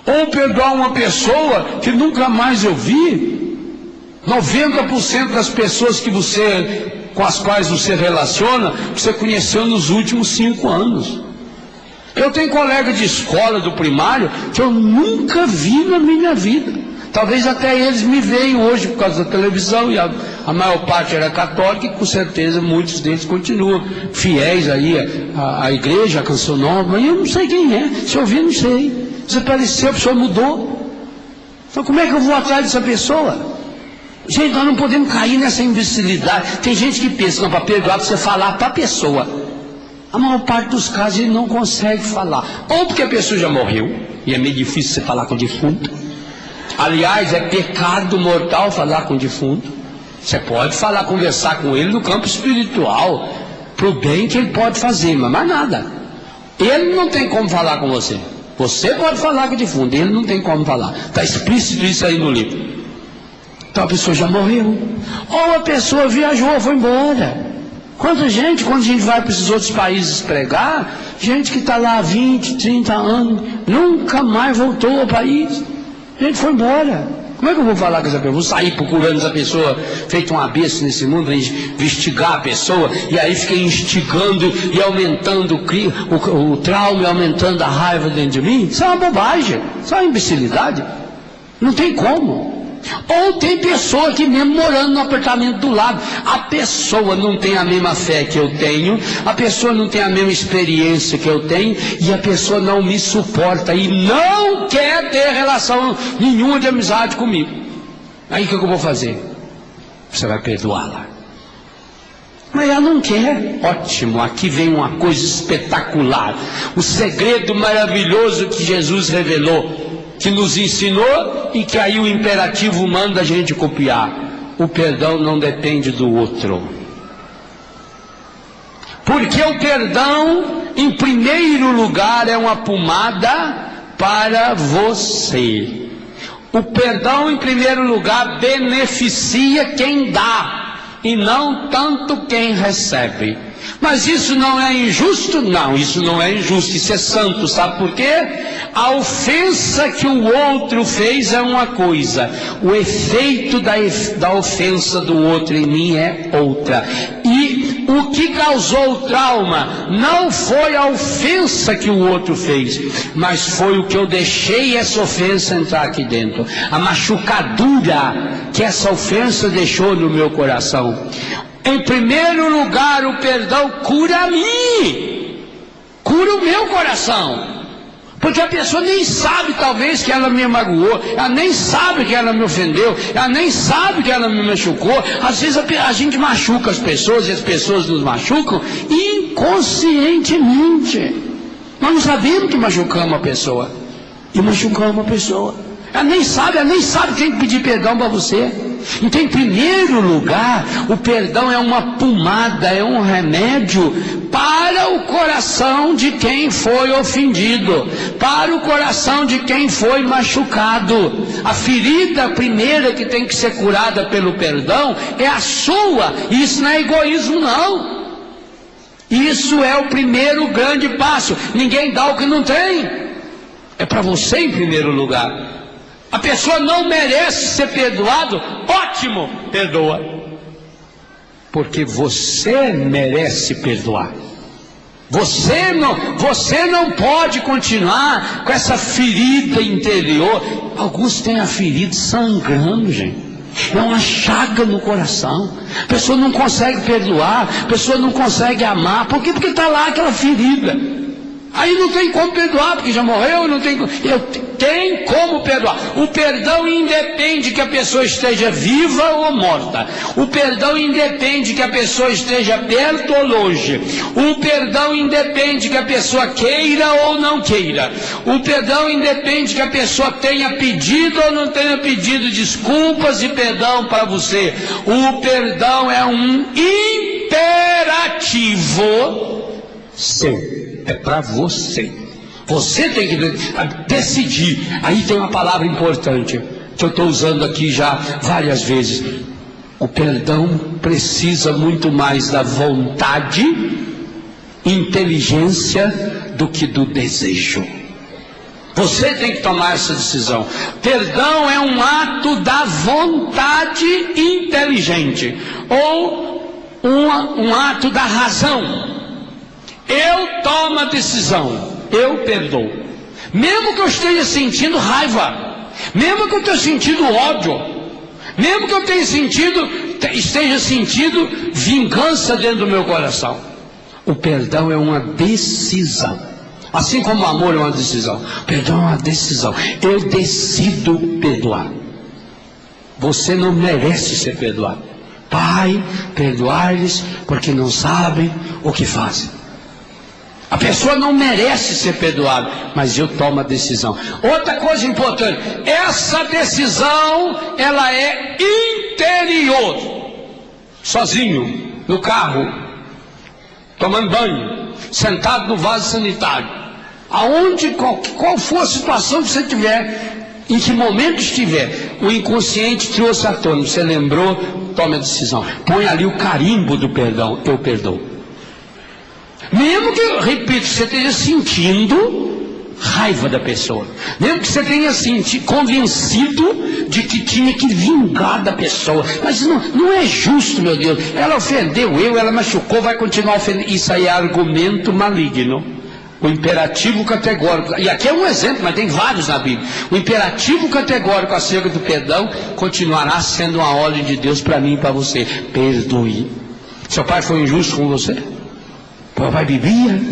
Ou perdoar uma pessoa que nunca mais eu vi? 90% das pessoas com as quais você relaciona, você conheceu nos últimos 5 anos. Eu tenho colega de escola do primário que eu nunca vi na minha vida. Talvez até eles me veem hoje por causa da televisão, e a maior parte era católica, e com certeza muitos deles continuam fiéis aí à igreja, à Canção Nova, mas eu não sei quem é. Se eu vi, não sei. Desapareceu, a pessoa mudou. Então como é que eu vou atrás dessa pessoa? Gente, nós não podemos cair nessa imbecilidade. Tem gente que pensa, não, para perdoar, para você falar para a pessoa. A maior parte dos casos ele não consegue falar. Ou porque a pessoa já morreu, e é meio difícil você falar com o defunto. Aliás, é pecado mortal falar com o defunto. Você pode falar, conversar com ele no campo espiritual, para o bem que ele pode fazer, mas mais nada. Ele não tem como falar com você. Você pode falar com o defunto, ele não tem como falar. Está explícito isso aí no livro. Então a pessoa já morreu. Ou a pessoa viajou, foi embora. Quando a gente vai para esses outros países pregar, gente que está lá há 20, 30 anos, nunca mais voltou ao país. A gente foi embora. Como é que eu vou falar com essa pessoa? Vou sair procurando essa pessoa, feito uma besta nesse mundo, investigar a pessoa, e aí fiquei instigando e aumentando o trauma e aumentando a raiva dentro de mim? Isso é uma bobagem, isso é uma imbecilidade. Não tem como. Ou tem pessoa que mesmo morando no apartamento do lado, a pessoa não tem a mesma fé que eu tenho, a pessoa não tem a mesma experiência que eu tenho, e a pessoa não me suporta e não quer ter relação nenhuma de amizade comigo. Aí o que eu vou fazer? Você vai perdoá-la. Mas ela não quer. Ótimo, aqui vem uma coisa espetacular, o segredo maravilhoso que Jesus revelou, que nos ensinou e que aí o imperativo manda a gente copiar. O perdão não depende do outro. Porque o perdão, em primeiro lugar, é uma pomada para você. O perdão, em primeiro lugar, beneficia quem dá e não tanto quem recebe. Mas isso não é injusto? Não, isso não é injusto, isso é santo, sabe por quê? A ofensa que o outro fez é uma coisa, o efeito da ofensa do outro em mim é outra. E o que causou o trauma não foi a ofensa que o outro fez, mas foi o que eu deixei essa ofensa entrar aqui dentro, a machucadura que essa ofensa deixou no meu coração. Em primeiro lugar, o perdão cura a mim, cura o meu coração, porque a pessoa nem sabe talvez que ela me magoou, ela nem sabe que ela me ofendeu, ela nem sabe que ela me machucou. Às vezes a gente machuca as pessoas e as pessoas nos machucam inconscientemente. Nós não sabemos que machucamos a pessoa e machucamos a pessoa. Ela nem sabe que tem que pedir perdão para você. Então, em primeiro lugar, o perdão é uma pomada, é um remédio para o coração de quem foi ofendido, para o coração de quem foi machucado. A ferida primeira que tem que ser curada pelo perdão é a sua. Isso não é egoísmo, não. Isso é o primeiro grande passo. Ninguém dá o que não tem. É para você em primeiro lugar. A pessoa não merece ser perdoado, ótimo, perdoa. Porque você merece perdoar. Você não pode continuar com essa ferida interior. Alguns têm a ferida sangrando, gente. É uma chaga no coração. A pessoa não consegue perdoar, a pessoa não consegue amar. Por quê? Porque está lá aquela ferida. Aí não tem como perdoar, porque já morreu, não tem como. Tem como perdoar. O perdão independe que a pessoa esteja viva ou morta. O perdão independe que a pessoa esteja perto ou longe. O perdão independe que a pessoa queira ou não queira. O perdão independe que a pessoa tenha pedido ou não tenha pedido desculpas e perdão para você. O perdão é um imperativo seu. É para você. Você tem que decidir. Aí tem uma palavra importante que eu estou usando aqui já várias vezes. O perdão precisa muito mais da vontade, inteligência, do que do desejo. Você tem que tomar essa decisão. Perdão é um ato da vontade inteligente, ou um ato da razão. Eu tomo a decisão, eu perdoo. Mesmo que eu esteja sentindo raiva, mesmo que eu esteja sentindo ódio, mesmo que eu esteja sentindo vingança dentro do meu coração. O perdão é uma decisão. Assim como o amor é uma decisão, perdão é uma decisão. Eu decido perdoar. Você não merece ser perdoado. Pai, perdoar-lhes porque não sabem o que fazem. A pessoa não merece ser perdoada, mas eu tomo a decisão. Outra coisa importante, essa decisão, ela é interior. Sozinho, no carro, tomando banho, sentado no vaso sanitário. Aonde, qual for a situação que você tiver, em que momento estiver, o inconsciente trouxe à tona, você lembrou, tome a decisão. Põe ali o carimbo do perdão, eu perdoo. Mesmo que, repito, você esteja sentindo raiva da pessoa, mesmo que você tenha convencido de que tinha que vingar da pessoa, mas não é justo, meu Deus, ela ofendeu eu, ela machucou, vai continuar ofendendo. Isso aí é argumento maligno. O imperativo categórico, e aqui é um exemplo, mas tem vários na Bíblia. O imperativo categórico acerca do perdão continuará sendo uma ordem de Deus para mim e para você. Perdoe. Seu pai foi injusto com você? Seu pai bebia?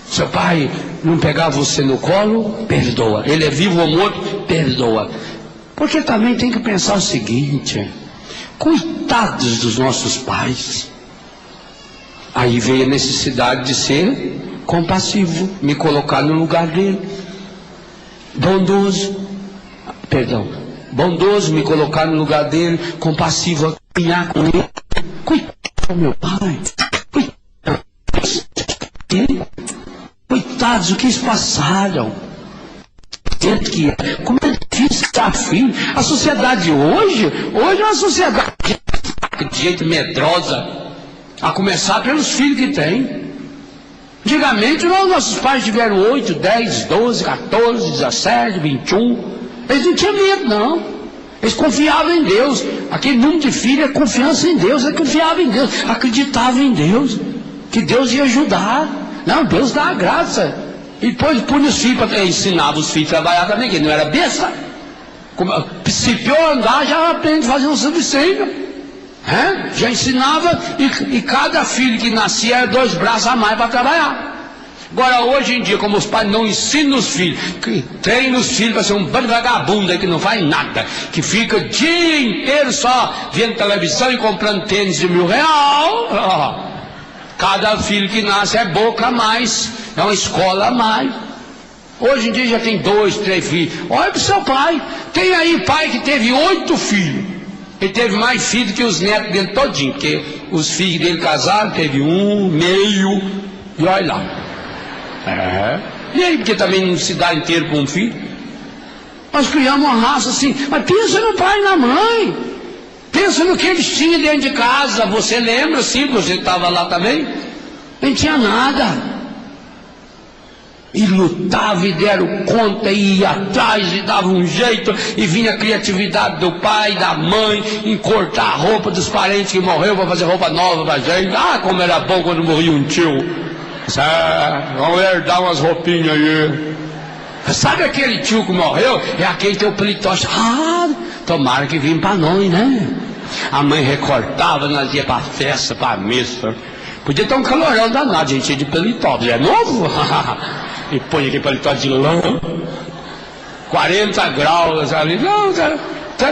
Seu pai não pegava você no colo? Perdoa. Ele é vivo ou morto? Perdoa. Porque também tem que pensar o seguinte: coitados dos nossos pais. Aí veio a necessidade de ser compassivo, me colocar no lugar dele. Bondoso, me colocar no lugar dele, compassivo, caminhar com ele. Coitado do meu pai. Coitados, o que eles passaram. Como é difícil estar filho. A sociedade hoje é uma sociedade de jeito medrosa, a começar pelos filhos que tem. Antigamente nossos pais tiveram 8, 10, 12, 14, 17, 21. Eles não tinham medo, não. Eles confiavam em Deus. Aquele número de filhos é confiança em Deus. Ele confiava em Deus, acreditava em Deus, que Deus ia ajudar. Não, Deus dá a graça. E depois punha os filhos, ensinava os filhos a trabalhar também, que ele não era besta. Se pior andar, já aprende a fazer um subsídio. Já ensinava, e cada filho que nascia era 2 braços a mais para trabalhar. Agora hoje em dia, como os pais não ensinam os filhos, treinam os filhos para ser um bando de vagabundo que não faz nada, que fica o dia inteiro só vendo televisão e comprando tênis de R$1.000. Cada filho que nasce é boca a mais, é uma escola a mais. Hoje em dia já tem 2, 3 filhos. Olha para o seu pai. Tem aí pai que teve 8 filhos. Ele teve mais filhos que os netos dele todinho, porque os filhos dele casaram, teve 1, meio, e olha lá. E aí, porque também não se dá inteiro para um filho? Nós criamos uma raça assim, mas pensa no pai e na mãe. Pensa no que eles tinham dentro de casa. Você lembra, sim, você estava lá também? Não tinha nada. E lutava e deram conta, e ia atrás e dava um jeito, e vinha a criatividade do pai, da mãe, em cortar a roupa dos parentes que morreu para fazer roupa nova pra gente. Ah, como era bom quando morria um tio. Vamos herdar umas roupinhas aí. Sabe aquele tio que morreu? É aquele teu pelitoche. Tomara que vim para nós, né? A mãe recortava, nós ia para festa, para missa. Podia ter um calorão danado, gente, de pelitope. É novo? E põe aquele paletó de lã, 40 graus ali. Não,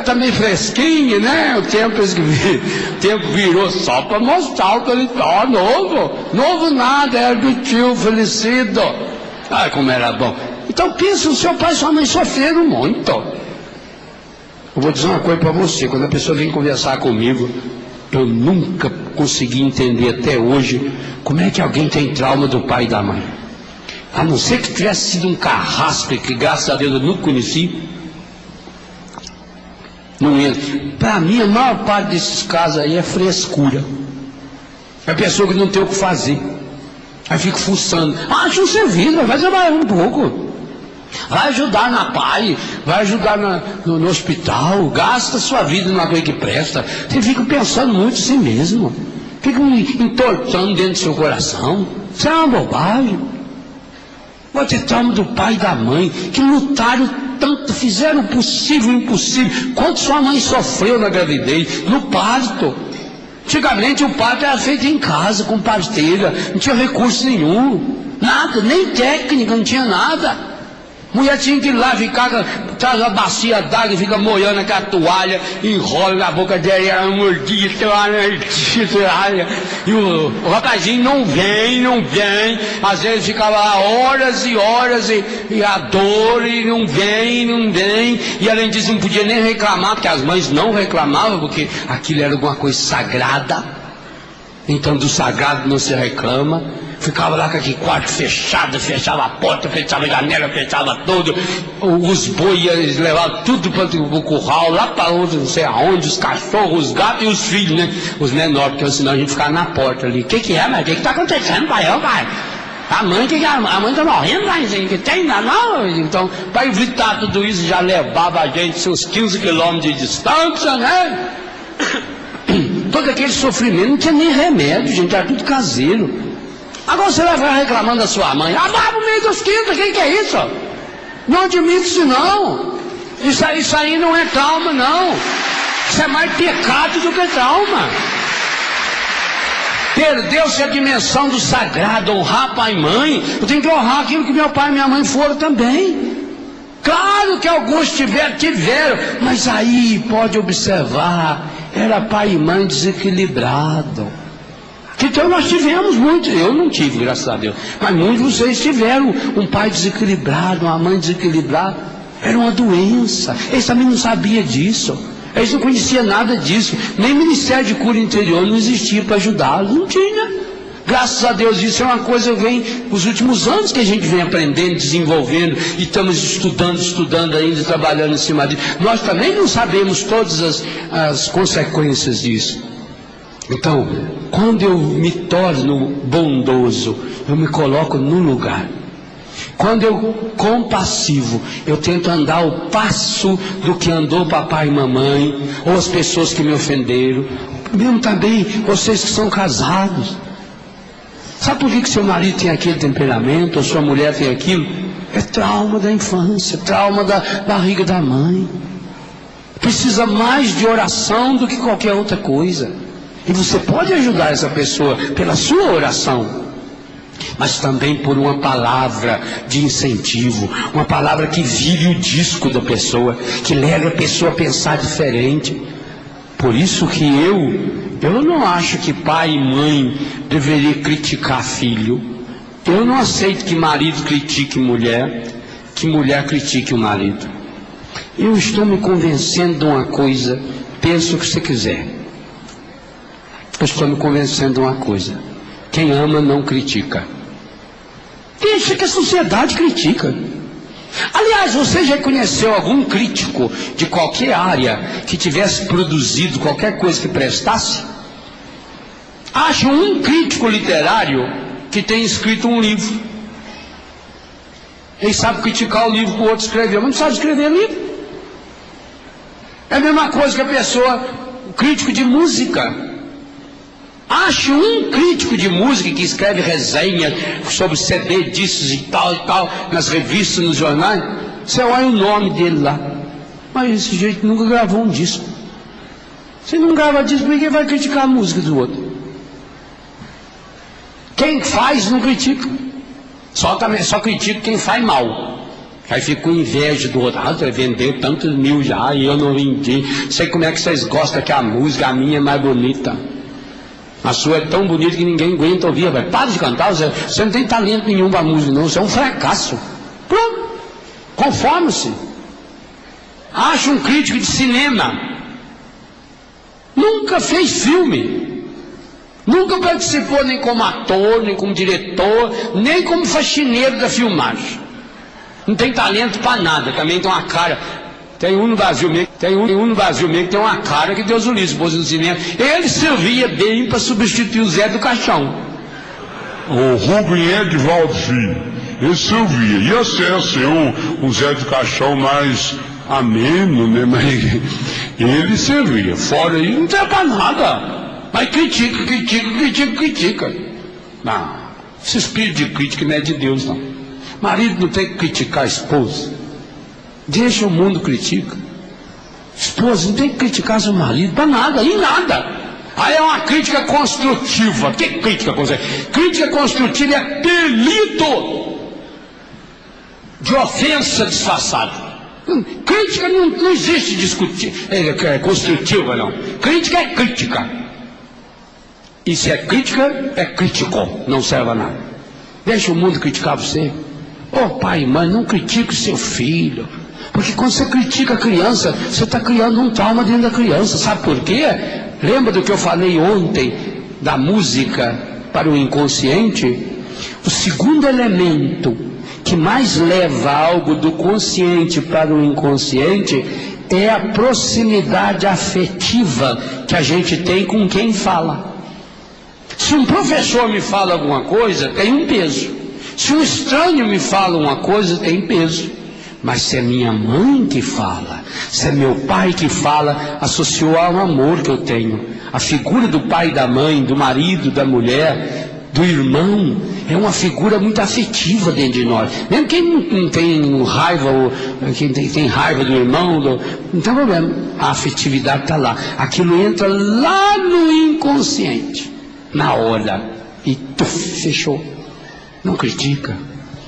tá meio fresquinho, né? O tempo virou só para mostrar o paletó novo. Novo nada, era do tio falecido. Ai, como era bom. Então pensa, o seu pai e sua mãe sofreram muito. Eu vou dizer uma coisa para você, quando a pessoa vem conversar comigo, eu nunca consegui entender até hoje como é que alguém tem trauma do pai e da mãe. A não ser que tivesse sido um carrasco, que graças a Deus eu nunca conheci. Não entra. Para mim, a maior parte desses casos aí é frescura. É pessoa que não tem o que fazer. Aí fica fuçando. Acha um serviço, vai trabalhar um pouco. Vai ajudar na PAI, vai ajudar no hospital, gasta sua vida numa coisa que presta. Você fica pensando muito em si mesmo. Fica entortando dentro do seu coração. Isso é uma bobagem. Pode ter trauma do pai e da mãe, que lutaram tanto, fizeram o possível e o impossível. Quanto sua mãe sofreu na gravidez, no parto. Antigamente o parto era feito em casa, com parteira, não tinha recurso nenhum, nada, nem técnica, não tinha nada. Mulher tinha que ir lá ficar, traz uma bacia d'água e fica molhando aquela toalha, enrola na boca dela, ela mordia, toalha. E o rapazinho não vem, às vezes ficava lá horas e horas, e a dor, e não vem, e além disso não podia nem reclamar, porque as mães não reclamavam, porque aquilo era alguma coisa sagrada. Então do sagrado não se reclama. Ficava lá com aquele quarto fechado, fechava a porta, fechava a janela, fechava tudo. Os bois eles levavam tudo para o curral, lá para onde, não sei aonde, os cachorros, os gatos e os filhos, né? Os menores, porque senão a gente ficava na porta ali. O que é, mas o que está acontecendo, pai? Pai? A mãe está morrendo, pai? Que tem não? Então, para evitar tudo isso, já levava a gente seus 15 quilômetros de distância, né? Todo aquele sofrimento, não tinha nem remédio, gente, era tudo caseiro. Agora você vai ficar reclamando da sua mãe. Vai pro meio dos quintos, quem que é isso? Não admito isso não. Isso aí não é trauma não. Isso é mais pecado do que trauma. Perdeu-se a dimensão do sagrado, honrar pai e mãe. Eu tenho que honrar aquilo que meu pai e minha mãe foram também. Claro que alguns tiveram, mas aí pode observar, era pai e mãe desequilibrado. Então nós tivemos muito, eu não tive, graças a Deus, mas muitos de vocês tiveram um pai desequilibrado, uma mãe desequilibrada. Era uma doença, eles também não sabiam disso, eles não conheciam nada disso, nem Ministério de Cura Interior não existia para ajudá-los, não tinha. Graças a Deus isso é uma coisa que vem, os últimos anos que a gente vem aprendendo, desenvolvendo, e estamos estudando ainda, trabalhando em cima disso. Nós também não sabemos todas as consequências disso. Então, quando eu me torno bondoso, eu me coloco no lugar. Quando eu compassivo, eu tento andar ao passo do que andou papai e mamãe, ou as pessoas que me ofenderam, mesmo também vocês que são casados. Sabe por que seu marido tem aquele temperamento, ou sua mulher tem aquilo? É trauma da infância, trauma da barriga da mãe. Precisa mais de oração do que qualquer outra coisa. E você pode ajudar essa pessoa pela sua oração, mas também por uma palavra de incentivo, uma palavra que vire o disco da pessoa, que leve a pessoa a pensar diferente. Por isso que eu não acho que pai e mãe deveriam criticar filho. Eu não aceito que marido critique mulher, que mulher critique o marido. Eu estou me convencendo de uma coisa, pensa o que você quiser. Eu estou me convencendo de uma coisa: quem ama não critica. Deixa que a sociedade critica. Aliás, você já conheceu algum crítico de qualquer área que tivesse produzido qualquer coisa que prestasse? Acha um crítico literário que tenha escrito um livro. Ele sabe criticar o livro que o outro escreveu, mas não sabe escrever livro. É a mesma coisa que a pessoa, o crítico de música. Acho um crítico de música que escreve resenha sobre CD, discos e tal, nas revistas, nos jornais. Você olha o nome dele lá. Mas esse jeito nunca gravou um disco. Se não grava disco, por que vai criticar a música do outro? Quem faz não critica. Só critica quem faz mal. Aí fica com inveja do outro. Você vendeu tantos mil já e eu não vendi. Sei como é que vocês gostam que a música, a minha é mais bonita. A sua é tão bonita que ninguém aguenta ouvir. Para de cantar, você não tem talento nenhum para a música, não. Você é um fracasso. Pronto. Conforme-se. Acha um crítico de cinema. Nunca fez filme. Nunca participou nem como ator, nem como diretor, nem como faxineiro da filmagem. Não tem talento para nada. Também tem uma cara. Tem um no Brasil mesmo que tem uma cara que Deus o livre, pôs no cinema. Ele servia bem para substituir o Zé do Caixão. O Rubem Edvaldo Filho, ele servia. Ia ser um Zé do Caixão mais ameno, né? Mas ele servia. Fora aí não tem para nada. Mas critica. Não, esse espírito de crítica não é de Deus, não. Marido não tem que criticar a esposa. Deixa o mundo critica. Esposa não tem que criticar seu marido para nada, em nada. Aí é uma crítica construtiva. Que crítica construtiva? Crítica construtiva é apelido de ofensa disfarçada. Crítica não existe construtiva, não. Crítica é crítica. E se é crítica, é crítico. Não serve a nada. Deixa o mundo criticar você. Ô pai e mãe, não critique o seu filho. Porque quando você critica a criança, você está criando um trauma dentro da criança. Sabe por quê? Lembra do que eu falei ontem da música para o inconsciente? O segundo elemento que mais leva algo do consciente para o inconsciente é a proximidade afetiva que a gente tem com quem fala. Se um professor me fala alguma coisa, tem um peso. Se um estranho me fala uma coisa, tem peso. Mas se é minha mãe que fala, se é meu pai que fala, associou ao amor que eu tenho. A figura do pai e da mãe, do marido, da mulher, do irmão, é uma figura muito afetiva dentro de nós. Mesmo quem não tem raiva, ou quem tem raiva do irmão, não tem problema. A afetividade está lá. Aquilo entra lá no inconsciente, na hora, e fechou. Não critica.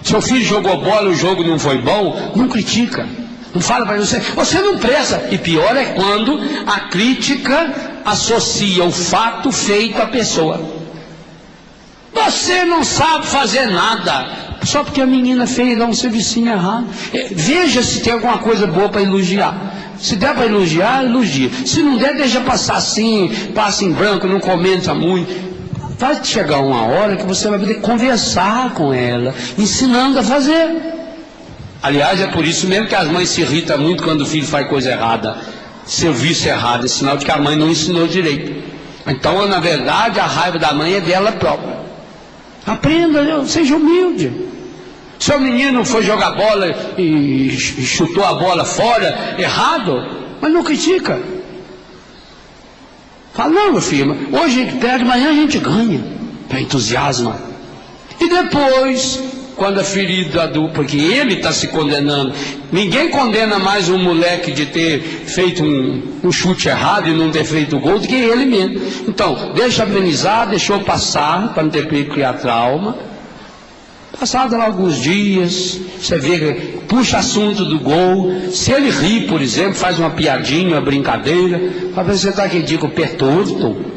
Seu filho jogou bola, o jogo não foi bom, não critica. Não fala para você, você não presta. E pior é quando a crítica associa o fato feito à pessoa. Você não sabe fazer nada, só porque a menina fez lá um servicinho errado. Veja se tem alguma coisa boa para elogiar. Se der para elogiar, elogia. Se não der, deixa passar assim, passa em branco, não comenta muito. Vai chegar uma hora que você vai poder conversar com ela, ensinando a fazer. Aliás, é por isso mesmo que as mães se irritam muito quando o filho faz coisa errada. Serviço errado, é sinal de que a mãe não ensinou direito. Então, na verdade, a raiva da mãe é dela própria. Aprenda, seja humilde. Seu menino foi jogar bola e chutou a bola fora, errado, mas não critica. Fala, não, meu filho, hoje a gente perde, amanhã a gente ganha. Entusiasma. E depois, quando a ferida porque ele está se condenando. Ninguém condena mais um moleque de ter feito um chute errado e não ter feito gol do que ele mesmo. Então, deixa amenizar, deixou passar, para não ter que criar trauma. Passado lá alguns dias, você vê, puxa assunto do gol. Se ele ri, por exemplo, faz uma piadinha, uma brincadeira, para ver se você está aquele dia com o pé torto.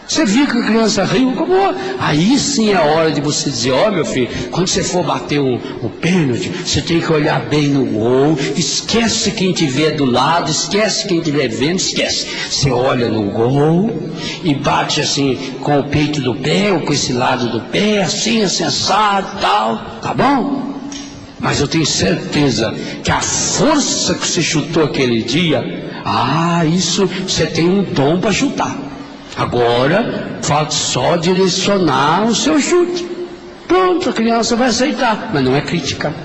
Você viu que a criança riu, acabou. Aí sim é a hora de você dizer, ó meu filho, quando você for bater um pênalti, você tem que olhar bem no gol, esquece quem estiver do lado, esquece quem estiver vendo, esquece. Você olha no gol e bate assim com o peito do pé, ou com esse lado do pé, assim, assensado, tal, tá bom? Mas eu tenho certeza que a força que você chutou aquele dia, isso você tem um dom para chutar. Agora, falta só direcionar o seu chute. Pronto, a criança vai aceitar. Mas não é crítica.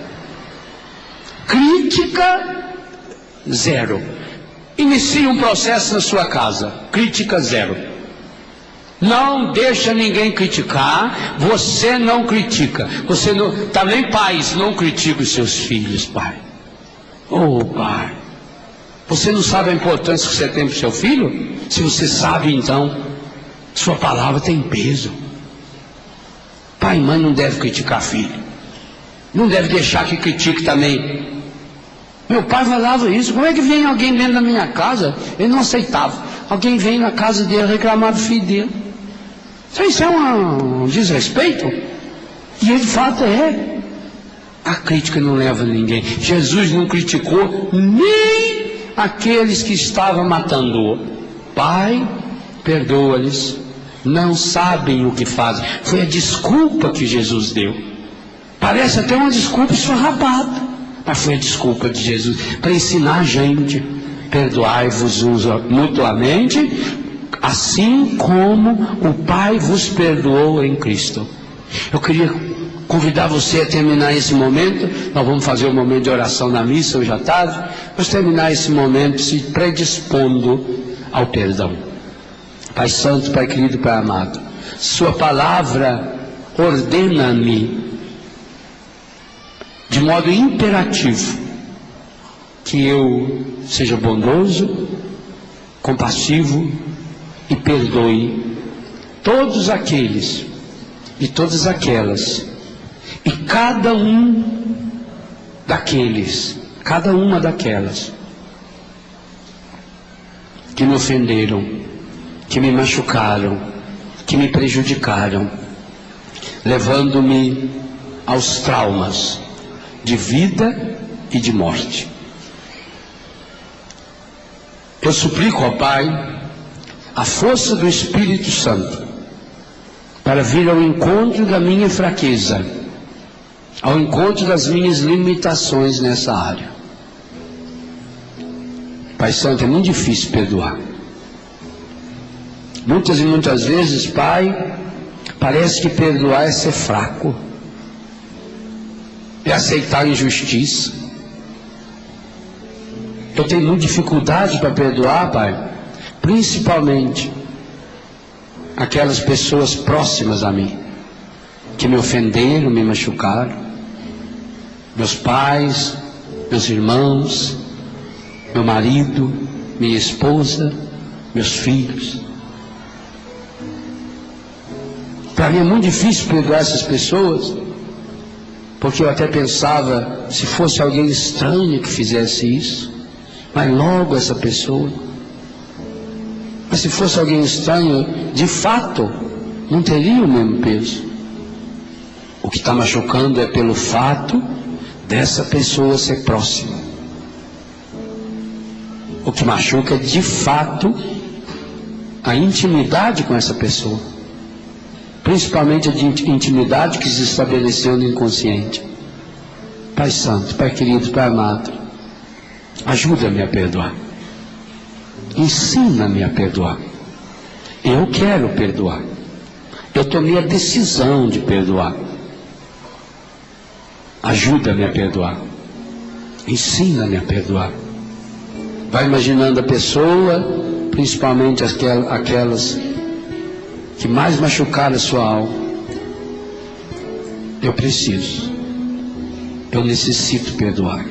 Crítica, zero. Inicie um processo na sua casa. Crítica, zero. Não deixa ninguém criticar. Você não critica. Você não, também pais, não critica os seus filhos, pai. Pai. Você não sabe a importância que você tem para o seu filho? Se você sabe, então, sua palavra tem peso. Pai e mãe não deve criticar filho. Não deve deixar que critique também. Meu pai falava isso. Como é que vem alguém dentro da minha casa? Ele não aceitava. Alguém vem na casa dele reclamar do filho dele. Isso é um desrespeito? E ele de fato é. A crítica não leva ninguém. Jesus não criticou nem aqueles que estavam matando-o. Pai, perdoa-lhes, não sabem o que fazem. Foi a desculpa que Jesus deu. Parece até uma desculpa esfarrapada, mas foi a desculpa de Jesus para ensinar a gente. Perdoai-vos mutuamente, assim como o Pai vos perdoou em Cristo. Eu queria convidar você a terminar esse momento. Nós vamos fazer um momento de oração na missa hoje à tarde. Vamos terminar esse momento se predispondo ao perdão. Pai Santo, Pai querido, Pai amado, Sua palavra ordena-me de modo imperativo que eu seja bondoso, compassivo e perdoe todos aqueles e todas aquelas e cada um daqueles, cada uma daquelas que me ofenderam, que me machucaram, que me prejudicaram, levando-me aos traumas de vida e de morte. Eu suplico ao Pai a força do Espírito Santo para vir ao encontro da minha fraqueza, ao encontro das minhas limitações nessa área. Pai Santo, é muito difícil perdoar. Muitas e muitas vezes, Pai, parece que perdoar é ser fraco, é aceitar a injustiça. Eu tenho muita dificuldade para perdoar, Pai, principalmente aquelas pessoas próximas a mim, que me ofenderam, me machucaram, meus pais, meus irmãos, meu marido, minha esposa, meus filhos. Para mim é muito difícil perdoar essas pessoas, porque eu até pensava, se fosse alguém estranho que fizesse isso, mas logo essa pessoa. Mas se fosse alguém estranho, de fato, não teria o mesmo peso. O que está machucando é pelo fato dessa pessoa ser próxima. O que machuca é de fato a intimidade com essa pessoa. Principalmente a intimidade que se estabeleceu no inconsciente. Pai Santo, Pai querido, Pai amado, ajuda-me a perdoar. Ensina-me a perdoar. Eu quero perdoar. Eu tomei a decisão de perdoar. Ajuda-me a perdoar. Ensina-me a perdoar. Vai imaginando a pessoa, principalmente aquelas que mais machucaram a sua alma. Eu preciso. Eu necessito perdoar.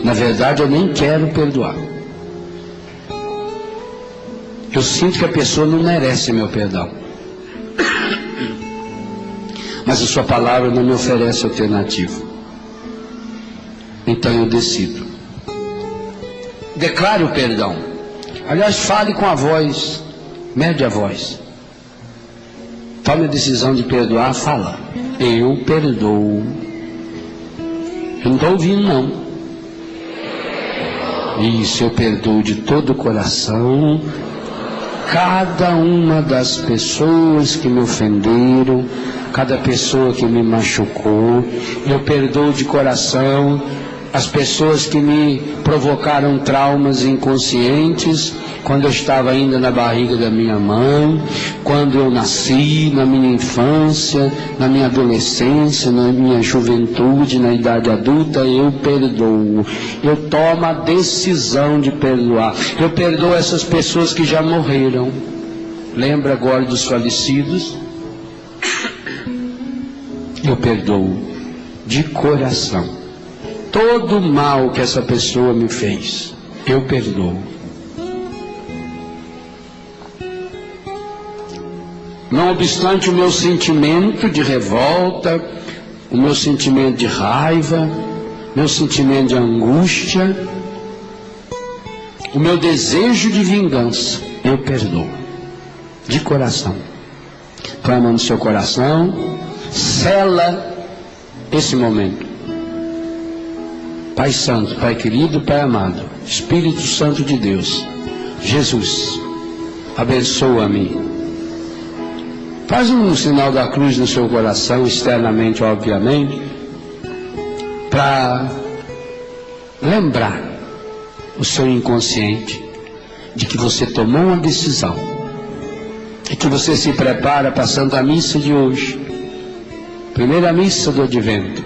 Na verdade, eu nem quero perdoar. Eu sinto que a pessoa não merece meu perdão. Mas a sua palavra não me oferece alternativa. Então eu decido. Declare o perdão. Aliás, fale com a voz, mede a voz. Tome a decisão de perdoar, fala. Eu perdoo. Eu não estou ouvindo, não. Isso, eu perdoo de todo o coração cada uma das pessoas que me ofenderam, cada pessoa que me machucou. Eu perdoo de coração as pessoas que me provocaram traumas inconscientes quando eu estava ainda na barriga da minha mãe, quando eu nasci, na minha infância, na minha adolescência, na minha juventude, na idade adulta. Eu perdoo. Eu tomo a decisão de perdoar. Eu perdoo essas pessoas que já morreram. Lembra agora dos falecidos? Eu perdoo de coração todo o mal que essa pessoa me fez. Eu perdoo. Não obstante o meu sentimento de revolta, o meu sentimento de raiva, meu sentimento de angústia, o meu desejo de vingança, eu perdoo. De coração. Põe a mão no seu coração, sela esse momento. Pai Santo, Pai querido, Pai amado, Espírito Santo de Deus, Jesus, abençoa-me. Faz um sinal da cruz no seu coração, externamente, obviamente, para lembrar o seu inconsciente de que você tomou uma decisão e que você se prepara para a Santa Missa de hoje, primeira missa do Advento,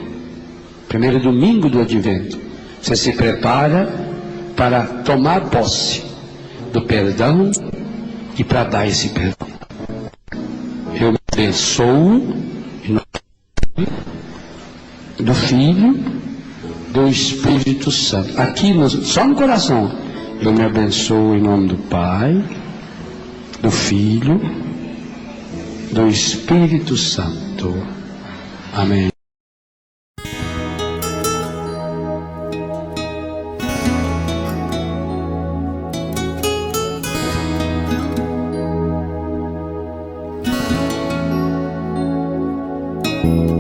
primeiro domingo do Advento. Você se prepara para tomar posse do perdão e para dar esse perdão. Eu me abençoo em nome do Filho, do Espírito Santo. Aqui, só no coração. Eu me abençoo em nome do Pai, do Filho, do Espírito Santo. Amém. Thank you.